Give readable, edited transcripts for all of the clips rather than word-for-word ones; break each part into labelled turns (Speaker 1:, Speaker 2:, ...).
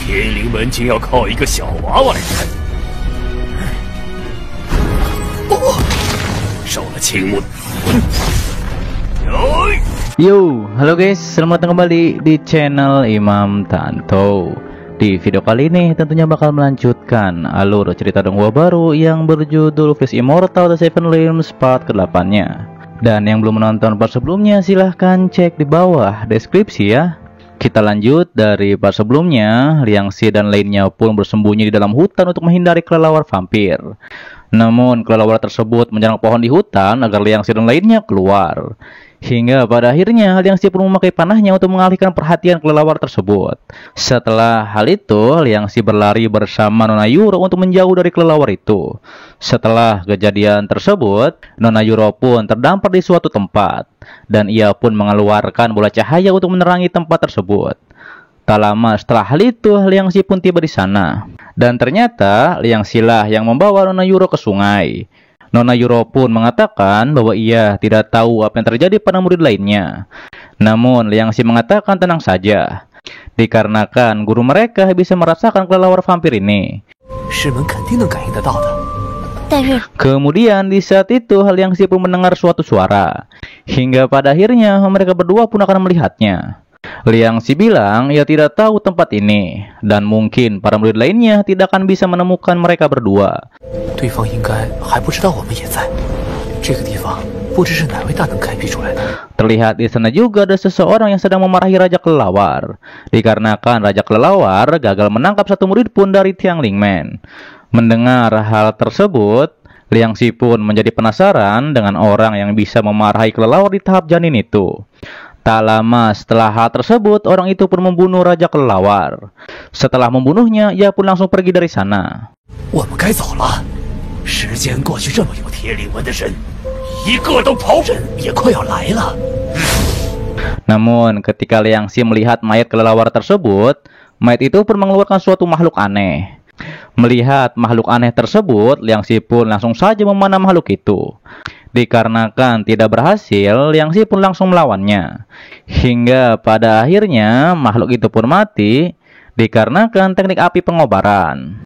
Speaker 1: 天灵门竟要靠一个小娃娃撑，受了青木。
Speaker 2: Yo, halo guys, selamat datang kembali di channel Imam Tanto. Di video kali ini tentunya bakal melanjutkan alur cerita donghua baru yang berjudul Fist Immortal The Seven Limbs part ke-8-nya. Dan yang belum menonton part sebelumnya silahkan cek di bawah deskripsi ya. Kita lanjut dari part sebelumnya. Liang Xi dan lainnya pun bersembunyi di dalam hutan untuk menghindari kelelawar vampir. Namun kelelawar tersebut menyerang pohon di hutan agar Liang Xi dan lainnya keluar. Hingga pada akhirnya Liang Xi pun memakai panahnya untuk mengalihkan perhatian kelelawar tersebut. Setelah hal itu, Liang Xi berlari bersama Nona Yuro untuk menjauh dari kelelawar itu. Setelah kejadian tersebut, Nona Yuro pun terdampar di suatu tempat, dan ia pun mengeluarkan bola cahaya untuk menerangi tempat tersebut. Tak lama setelah hal itu, Liang Xi pun tiba di sana. Dan ternyata Liang Xi lah yang membawa Nona Yuro ke sungai. Nona Yuro pun mengatakan bahwa ia tidak tahu apa yang terjadi pada murid lainnya. Namun Liang Xi mengatakan tenang saja, dikarenakan guru mereka bisa merasakan kelelawar vampir ini. Kemudian di saat itu Liang Xi pun mendengar suatu suara. Hingga pada akhirnya mereka berdua pun akan melihatnya. Liang Xi bilang ia tidak tahu tempat ini, dan mungkin para murid lainnya tidak akan bisa menemukan mereka berdua. Terlihat di sana juga ada seseorang yang sedang memarahi Raja Kelelawar, dikarenakan Raja Kelelawar gagal menangkap satu murid pun dari Tiang Lingmen. Mendengar hal tersebut, Liang Xi pun menjadi penasaran dengan orang yang bisa memarahi kelelawar di tahap janin itu. Tak lama setelah hal tersebut, orang itu pun membunuh Raja Kelelawar. Setelah membunuhnya, ia pun langsung pergi dari sana. Namun, ketika Liang Xi melihat mayat kelelawar tersebut, mayat itu pun mengeluarkan suatu makhluk aneh. Melihat makhluk aneh tersebut, Liang Xi pun langsung saja memanah makhluk itu. Dikarenakan tidak berhasil, Liang Xi pun langsung melawannya. Hingga pada akhirnya makhluk itu pun mati dikarenakan teknik api pengobaran.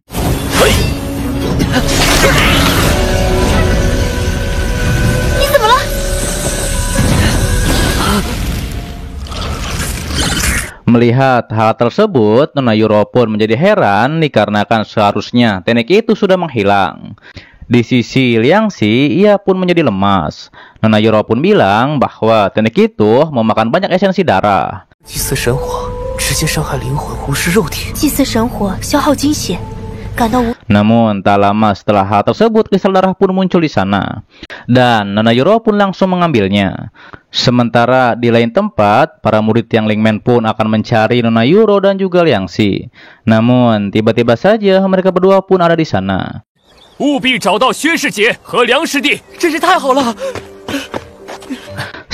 Speaker 2: Melihat hal tersebut, Nona Yuro pun menjadi heran dikarenakan seharusnya teknik itu sudah menghilang. Di sisi Liang Xi, ia pun menjadi lemas. Nona Yuro pun bilang bahwa teknik itu memakan banyak esensi darah. Namun tak lama setelah hal tersebut, kristal darah pun muncul di sana, dan Nona Yuro pun langsung mengambilnya. Sementara di lain tempat, para murid Tiang Lingmen pun akan mencari Nona Yuro dan juga Liang Xi. Namun tiba-tiba saja mereka berdua pun ada di sana.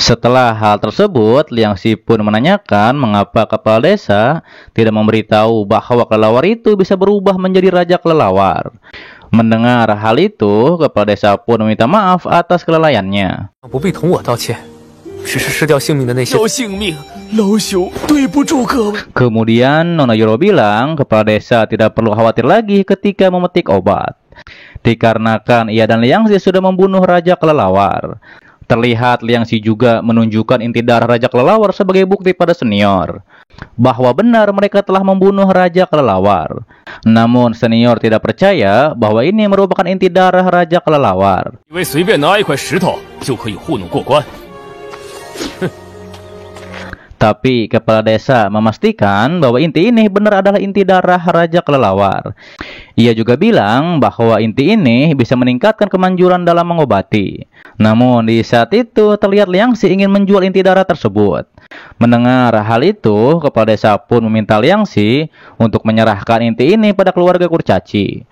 Speaker 2: Setelah hal tersebut, Liang Xi pun menanyakan mengapa kepala desa tidak memberitahu bahwa kelelawar itu bisa berubah menjadi Raja Kelelawar. Mendengar hal itu, kepala desa pun meminta maaf atas kelalaiannya. Kemudian Nona Yuro bilang kepala desa tidak perlu khawatir lagi ketika memetik obat, dikarenakan ia dan Liang Xi sudah membunuh Raja Kelelawar. Terlihat Liang Xi juga menunjukkan inti darah Raja Kelelawar sebagai bukti pada senior bahwa benar mereka telah membunuh Raja Kelelawar. Namun senior tidak percaya bahwa ini merupakan inti darah Raja Kelelawar. Tapi kepala desa memastikan bahwa inti ini benar adalah inti darah Raja Kelelawar. Ia juga bilang bahwa inti ini bisa meningkatkan kemanjuran dalam mengobati. Namun di saat itu terlihat Liang Xi ingin menjual inti darah tersebut. Mendengar hal itu, kepala desa pun meminta Liang Xi untuk menyerahkan inti ini pada keluarga kurcaci.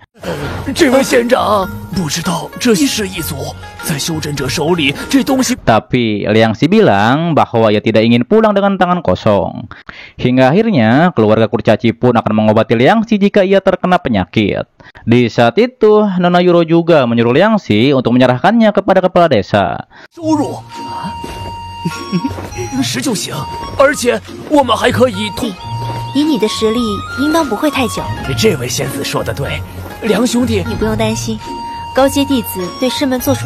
Speaker 2: Tapi Liang Xi bilang bahwa ia tidak ingin pulang dengan tangan kosong. Hingga akhirnya keluarga kurcaci pun akan mengobati Liang Xi jika ia terkena penyakit. Di saat itu Nona Yuro juga menyuruh Liang Xi untuk menyerahkannya kepada kepala desa.
Speaker 3: 以你的实力，应当不会太久。
Speaker 1: 这位仙子说的对，梁兄弟，
Speaker 3: 你不用担心，高阶弟子对师门做出。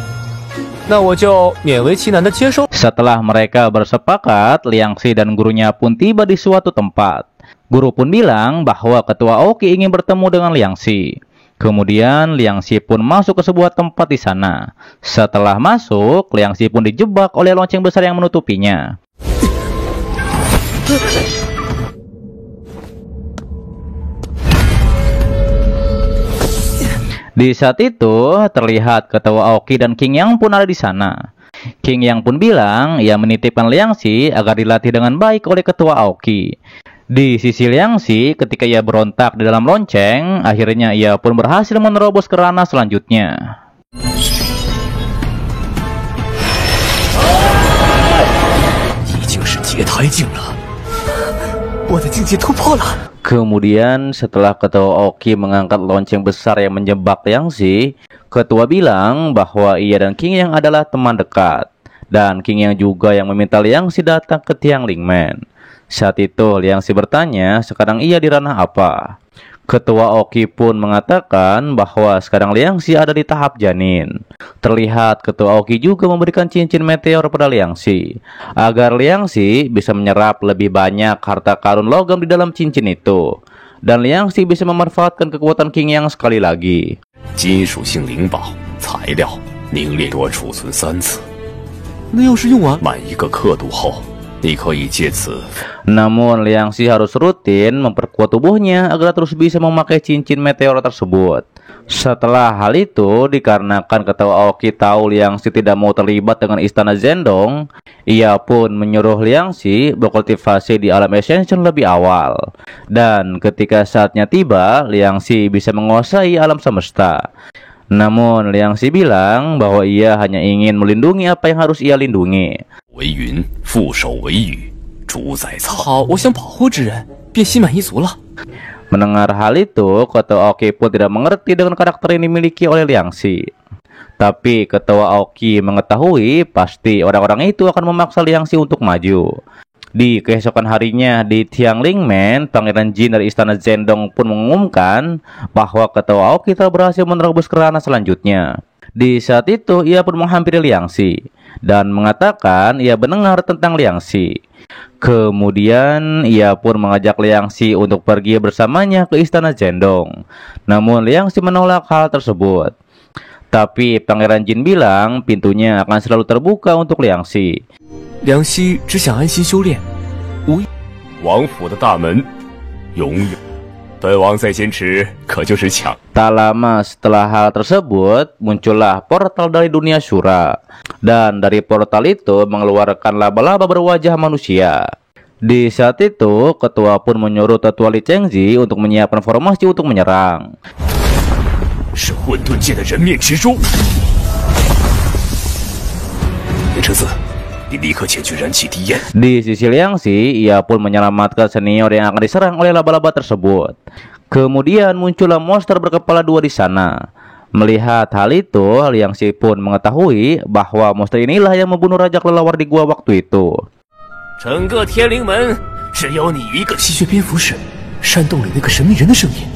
Speaker 1: 那我就勉为其难的接受。
Speaker 2: Setelah mereka bersepakat, Liangxi dan gurunya pun tiba di suatu tempat. Guru pun bilang bahwa ketua Oki ingin bertemu dengan Liangxi. Kemudian Liangxi pun masuk ke sebuah tempat di sana. Setelah masuk, Liangxi pun dijebak oleh lonceng besar yang menutupinya. Di saat itu, terlihat ketua Oki dan King Yang pun ada di sana. King Yang pun bilang ia menitipkan Liangxi agar dilatih dengan baik oleh ketua Oki. Di sisi Liangxi, ketika ia berontak di dalam lonceng, akhirnya ia pun berhasil menerobos ke ranah selanjutnya. Kemudian setelah ketua Oki mengangkat lonceng besar yang menjebak Liangxi, ketua bilang bahwa ia dan King Yang adalah teman dekat. Dan King Yang juga yang meminta Liangxi datang ke Tiang Lingmen. Saat itu Liangxi bertanya sekarang ia di ranah apa. Ketua Oki pun mengatakan bahwa sekarang Liangxi ada di tahap janin. Terlihat ketua Oki juga memberikan cincin meteor pada Liangxi agar Liangxi bisa menyerap lebih banyak harta karun logam di dalam cincin itu. Dan Liangxi bisa memanfaatkan kekuatan King Yang sekali lagi.
Speaker 1: 金属性灵宝材料凝练多储存3次，那要是用完满1个刻度后，你可以借此。
Speaker 2: Namun Liangxi harus rutin memperkuat tubuhnya agar terus bisa memakai cincin meteor tersebut. Setelah hal itu, dikarenakan ketua Oki tahu Liangxi tidak mau terlibat dengan istana Zhendong, ia pun menyuruh Liangxi berkultivasi di alam Ascension lebih awal. Dan ketika saatnya tiba, Liangxi bisa menguasai alam semesta. Namun Liangxi bilang bahwa ia hanya ingin melindungi apa yang harus ia lindungi.
Speaker 1: 为云，覆手为雨，主宰操。好，我想保护之人，便心满意足了。
Speaker 2: Mendengar hal itu, ketua Oki pun tidak mengerti dengan karakter yang dimiliki oleh Liangxi. Tapi ketua Oki mengetahui pasti orang-orang itu akan memaksa Liangxi untuk maju. Di keesokan harinya di Tiang Lingmen, Pangeran Jin dari istana Zhendong pun mengumumkan bahwa ketua Oki telah berhasil menerobos ke ranah selanjutnya. Di saat itu ia pun menghampiri Liangxi dan mengatakan ia mendengar tentang Liangxi. Kemudian ia pun mengajak Liangxi untuk pergi bersamanya ke istana Zhendong. Namun Liangxi menolak hal tersebut. Tapi Pangeran Jin bilang pintunya akan selalu terbuka untuk Liangxi.
Speaker 1: 梁希只想安心修炼，王府的大门永远。本王在坚持，可就是抢。
Speaker 2: Tak lama setelah hal tersebut, muncullah portal dari dunia Syura. Dan dari portal itu mengeluarkan laba-laba berwajah manusia. Di saat itu, ketua pun menyuruh tetua Li Chengzi untuk menyiapkan formasi untuk menyerang.
Speaker 1: 是混沌界的人面蜘蛛。叶车子，你立刻前去燃起敌焰。
Speaker 2: Di sisi Liangxi, ia pun menyelamatkan senior yang akan diserang oleh laba-laba tersebut. Kemudian muncullah monster berkepala 2 di sana. Melihat hal itu, Liangxi pun mengetahui bahwa monster inilah yang membunuh raja kelelawar di gua waktu itu.
Speaker 1: 整个天灵门只有你一个。吸血蝙蝠是山洞里那个神秘人的声音。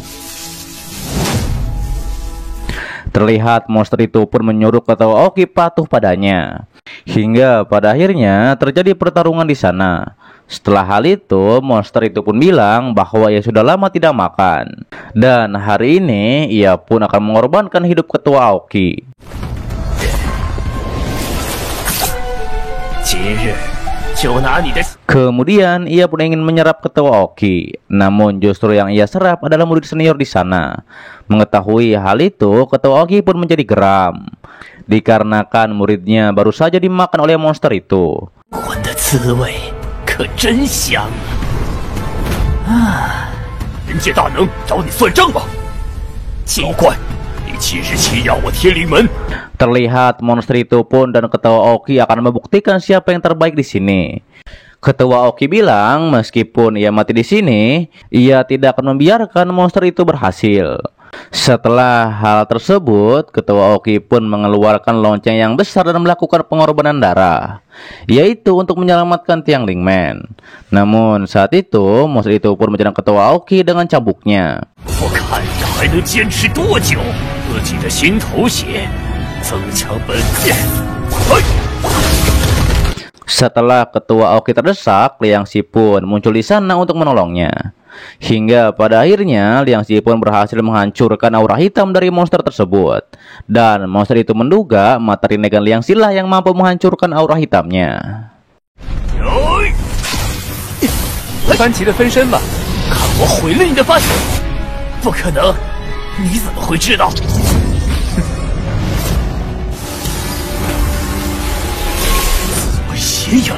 Speaker 2: Terlihat monster itu pun menyuruh ketua Oki patuh padanya. Hingga pada akhirnya terjadi pertarungan di sana. Setelah hal itu, monster itu pun bilang bahwa ia sudah lama tidak makan. Dan hari ini ia pun akan mengorbankan hidup ketua Oki. Kemudian ia pun ingin menyerap ketua Oki. Namun justru yang ia serap adalah murid senior di sana. Mengetahui hal itu, ketua Oki pun menjadi geram. Dikarenakan muridnya baru saja dimakan oleh monster itu.
Speaker 1: 人界大能找你算账吧！老怪，你今日欺压我天灵门。
Speaker 2: Terlihat monster itu pun dan ketua Oki akan membuktikan siapa yang terbaik di sini. Ketua Oki bilang meskipun ia mati di sini, ia tidak akan membiarkan monster itu berhasil. Setelah hal tersebut, Ketua Oki pun mengeluarkan lonceng yang besar dan melakukan pengorbanan darah, yaitu untuk menyelamatkan Tiang Lingmen. Namun saat itu, monster itu pun menyerang Ketua Oki dengan cambuknya. Setelah Ketua Oki terdesak, Liang Xi pun muncul di sana untuk menolongnya. Hingga pada akhirnya Liang Xi pun berhasil menghancurkan aura hitam dari monster tersebut. Dan monster itu menduga materi Negan Liang Xi lah yang mampu menghancurkan aura hitamnya.
Speaker 1: 番茄的分身吧，看我毁了你的番！不可能，你怎么会知道？怎么邪眼？